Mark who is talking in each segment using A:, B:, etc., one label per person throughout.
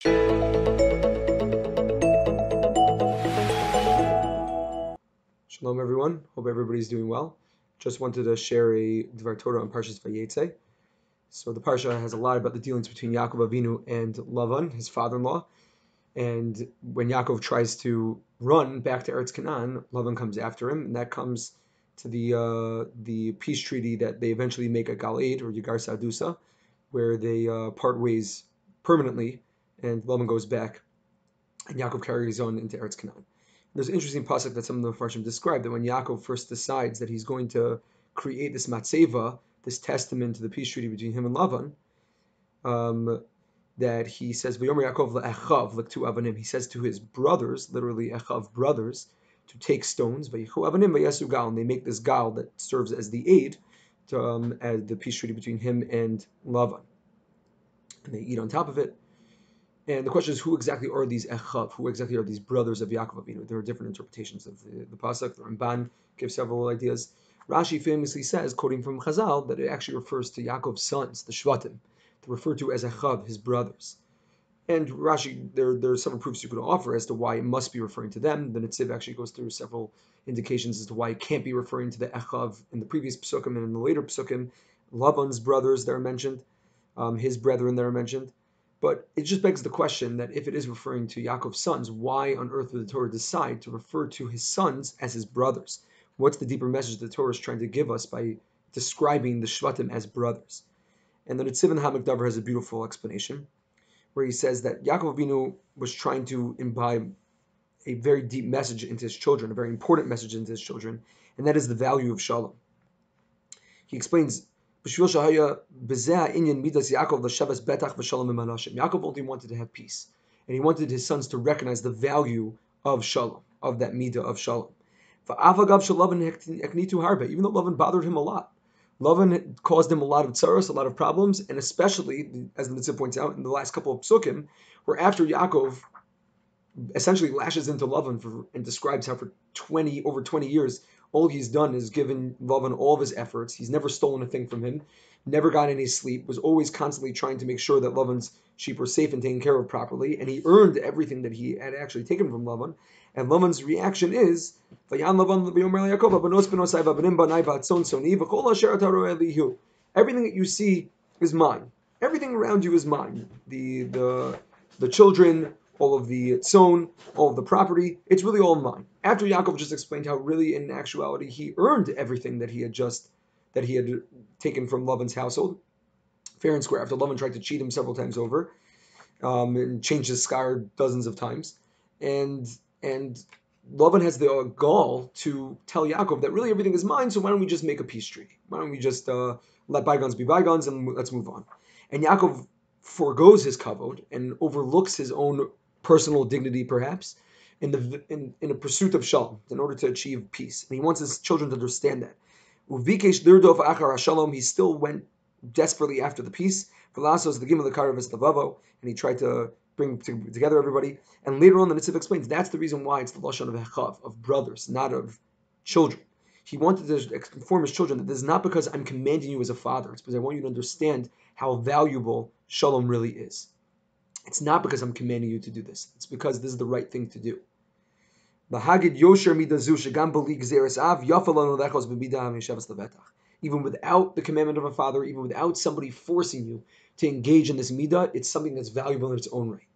A: Shalom everyone, hope everybody's doing well. Just wanted to share a Dvar Torah on Parashat Vayetzei. So the Parsha has a lot about the dealings between Yaakov Avinu and Lavan, his father-in-law. And when Yaakov tries to run back to Eretz Canaan, Lavan comes after him, and that comes to the peace treaty that they eventually make at Galeed, or Yagar Sadusa, where they part ways permanently, and Lavan goes back, and Yaakov carries on into Eretz Canaan. There's an interesting pasuk that some of the Mepharshim describe, that when Yaakov first decides that he's going to create this matzeva, this testament to the peace treaty between him and Lavan, that he says, "V'yomer Yaakov le'echav l'ktu avanim." He says to his brothers, literally echav, brothers, to take stones. V'yichu avanim v'yasu gal, and they make this gal that serves as the aid to as the peace treaty between him and Lavan, and they eat on top of it. And the question is, who exactly are these echav? Who exactly are these brothers of Yaakov Avinu? There are different interpretations of the pasuk. The Ramban gives several ideas. Rashi famously says, quoting from Chazal, that it actually refers to Yaakov's sons, the Shvatim, to refer to as echav, his brothers. And Rashi, there are several proofs you could offer as to why it must be referring to them. The Netziv actually goes through several indications as to why it can't be referring to the echav in the previous psukim and in the later psukim. Lavan's brothers that are mentioned, his brethren that are mentioned. But it just begs the question that if it is referring to Yaakov's sons, why on earth would the Torah decide to refer to his sons as his brothers? What's the deeper message the Torah is trying to give us by describing the Shvatim as brothers? And the Netziv in HaMikdavar has a beautiful explanation, where he says that Yaakov Avinu was trying to imbibe a very deep message into his children, a very important message into his children, and that is the value of Shalom. He explains, Yaakov only wanted to have peace, and he wanted his sons to recognize the value of Shalom, of that midah of Shalom. Even though Lavan bothered him a lot, Lavan caused him a lot of tsaros, a lot of problems, and especially, as the Netziv points out, in the last couple of psukim, where after Yaakov essentially lashes into Lavan and describes how for over 20 years, all he's done is given Lavan all of his efforts. He's never stolen a thing from him, never got any sleep, was always constantly trying to make sure that Lavan's sheep were safe and taken care of properly, and he earned everything that he had actually taken from Lavan. And Lavan's reaction is, everything that you see is mine. Everything around you is mine. The children, all of the tzon, all of the property, it's really all mine. After Yaakov just explained how really in actuality he earned everything that he had taken from Lavan's household, fair and square, after Lavan tried to cheat him several times over, and changed his schar dozens of times, and Lavan has the gall to tell Yaakov that really everything is mine, so why don't we just make a peace treaty? Why don't we just let bygones be bygones and let's move on? And Yaakov forgoes his kavod and overlooks his own personal dignity, perhaps, in a pursuit of shalom, in order to achieve peace. And he wants his children to understand that. He still went desperately after the peace. And he tried to bring together everybody. And later on, the Netziv explains that's the reason why it's the lashon of echav, of brothers, not of children. He wanted to inform his children that this is not because I'm commanding you as a father. It's because I want you to understand how valuable shalom really is. It's not because I'm commanding you to do this. It's because this is the right thing to do. Even without the commandment of a father, even without somebody forcing you to engage in this midah, it's something that's valuable in its own right.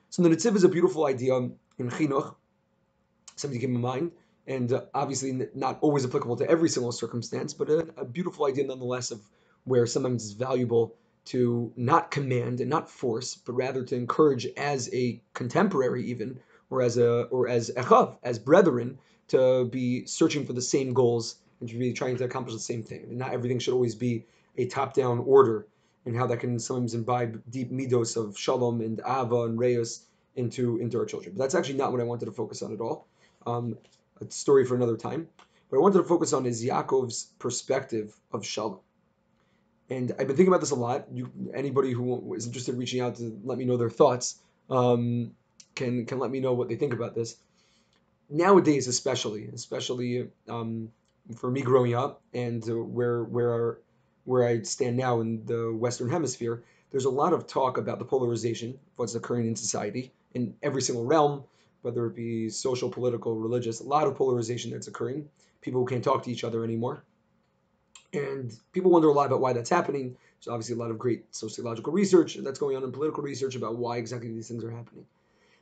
A: So the Netziv is a beautiful idea in chinuch, something to keep in mind, and obviously not always applicable to every single circumstance, but a beautiful idea nonetheless of where sometimes it's valuable to not command and not force, but rather to encourage as a contemporary even, or as echav, as brethren, to be searching for the same goals and to be trying to accomplish the same thing. And not everything should always be a top-down order, and how that can sometimes imbibe deep midos of shalom and ava and reyos into our children. But that's actually not what I wanted to focus on at all. A story for another time. What I wanted to focus on is Yaakov's perspective of shalom. And I've been thinking about this a lot. Anybody who is interested in reaching out to let me know their thoughts can let me know what they think about this. Nowadays, especially for me growing up and where I stand now in the Western Hemisphere, there's a lot of talk about the polarization of what's occurring in society in every single realm, whether it be social, political, religious, a lot of polarization that's occurring. People who can't talk to each other anymore. And people wonder a lot about why that's happening. There's obviously a lot of great sociological research that's going on in political research about why exactly these things are happening.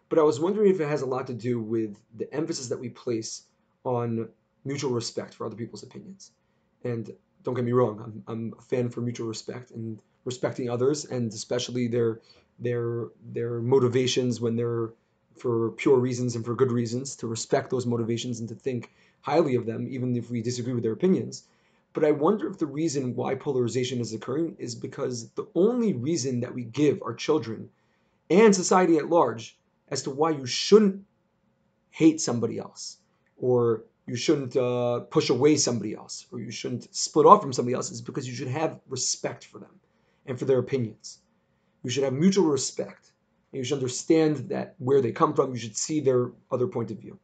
A: But I was wondering if it has a lot to do with the emphasis that we place on mutual respect for other people's opinions. And don't get me wrong, I'm a fan for mutual respect and respecting others, and especially their motivations when they're for pure reasons and for good reasons, to respect those motivations and to think highly of them, even if we disagree with their opinions. But I wonder if the reason why polarization is occurring is because the only reason that we give our children and society at large as to why you shouldn't hate somebody else, or you shouldn't push away somebody else, or you shouldn't split off from somebody else, is because you should have respect for them and for their opinions. You should have mutual respect, and you should understand that where they come from, you should see their other point of view.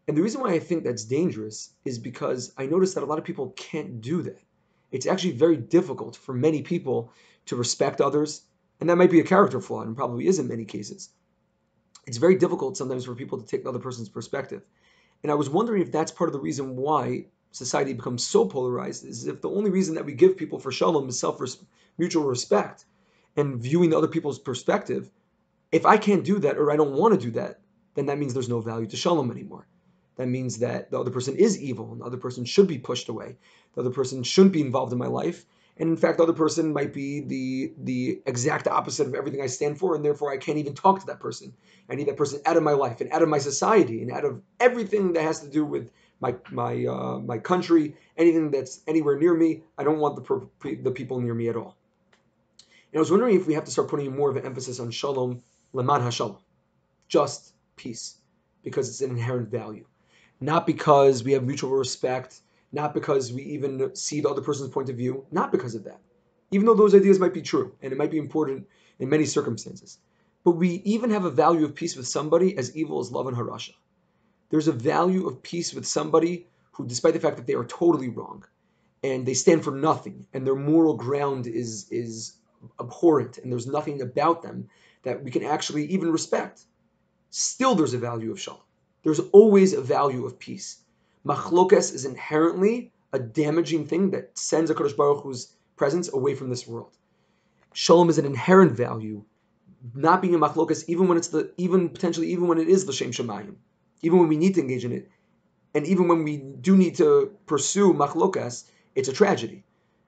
A: And the reason why I think that's dangerous is because I notice that a lot of people can't do that. It's actually very difficult for many people to respect others, and that might be a character flaw, and probably is in many cases. It's very difficult sometimes for people to take the other person's perspective. And I was wondering if that's part of the reason why society becomes so polarized, is if the only reason that we give people for shalom is mutual respect and viewing the other people's perspective. If I can't do that, or I don't want to do that, then that means there's no value to shalom anymore. That means that the other person is evil, and the other person should be pushed away. The other person shouldn't be involved in my life. And in fact, the other person might be the exact opposite of everything I stand for, and therefore I can't even talk to that person. I need that person out of my life and out of my society and out of everything that has to do with my country, anything that's anywhere near me. I don't want the people near me at all. And I was wondering if we have to start putting more of an emphasis on shalom, leman hashalom, just peace, because it's an inherent value. Not because we have mutual respect, not because we even see the other person's point of view, not because of that. Even though those ideas might be true, and it might be important in many circumstances. But we even have a value of peace with somebody as evil as love and harasha. There's a value of peace with somebody who, despite the fact that they are totally wrong, and they stand for nothing, and their moral ground is abhorrent, and there's nothing about them that we can actually even respect, still there's a value of shalom. There's always a value of peace. Machlokas is inherently a damaging thing that sends a Kadosh Baruch Hu's presence away from this world. Shalom is an inherent value, not being a machlokas, even when when it is l'shem shamayim, even when we need to engage in it, and even when we do need to pursue machlokas, it's a tragedy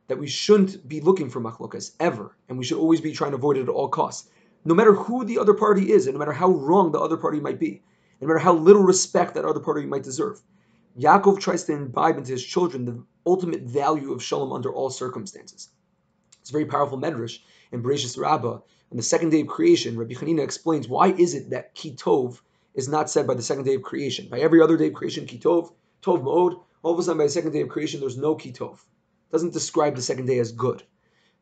A: that we shouldn't be looking for machlokas ever, and we should always be trying to avoid it at all costs, no matter who the other party is, and no matter how wrong the other party might be, and no matter how little respect that other party might deserve. Yaakov tries to imbibe into his children the ultimate value of shalom under all circumstances. It's a very powerful medrash in Parashat Rabbah. On the second day of creation, Rabbi Hanina explains why is it that Kitov is not said by the second day of creation. By every other day of creation, Kitov, Tov Ma'od, all of a sudden by the second day of creation, there's no Kitov. It doesn't describe the second day as good.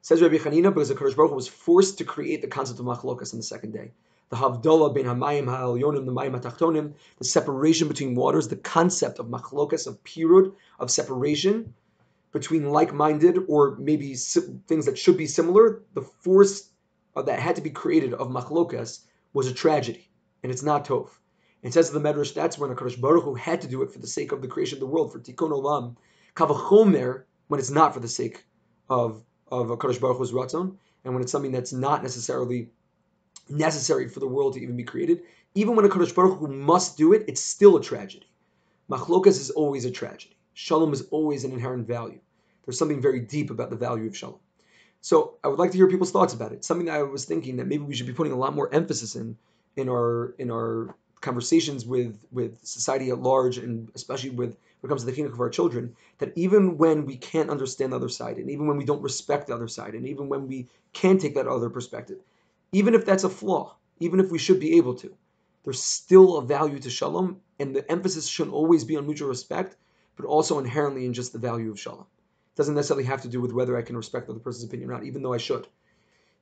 A: Says Rabbi Hanina, because the Kadosh Baruch Hu was forced to create the concept of machlokas in the second day. The havdalah ben hamayim ha'alyonim, the mayim ha'tachtonim, the separation between waters, the concept of machlokas, of pirud, of separation between like-minded or maybe things that should be similar. The force that had to be created of machlokas was a tragedy, and it's not tov. And it says in the Medrash, that's when HaKadosh Baruch Hu had to do it for the sake of the creation of the world, for tikkun olam, kavachomer, when it's not for the sake of HaKadosh Baruch Hu's ratzon, and when it's something that's not necessarily necessary for the world to even be created. Even when HaKadosh Baruch Hu must do it, it's still a tragedy. Machlokas is always a tragedy. Shalom is always an inherent value. There's something very deep about the value of shalom. So I would like to hear people's thoughts about it. Something that I was thinking that maybe we should be putting a lot more emphasis in our conversations with society at large, and especially when it comes to the chinuch of our children, that even when we can't understand the other side, and even when we don't respect the other side, and even when we can't take that other perspective, even if that's a flaw, even if we should be able to, there's still a value to shalom, and the emphasis should always be on mutual respect, but also inherently in just the value of shalom. It doesn't necessarily have to do with whether I can respect the other person's opinion or not, even though I should.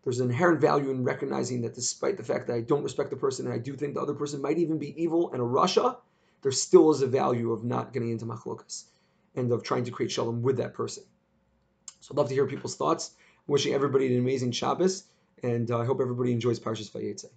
A: There's an inherent value in recognizing that despite the fact that I don't respect the person, and I do think the other person might even be evil and a rasha, there still is a value of not getting into machlokas and of trying to create shalom with that person. So I'd love to hear people's thoughts. I'm wishing everybody an amazing Shabbos, and I hope everybody enjoys Parshas Vayetzei.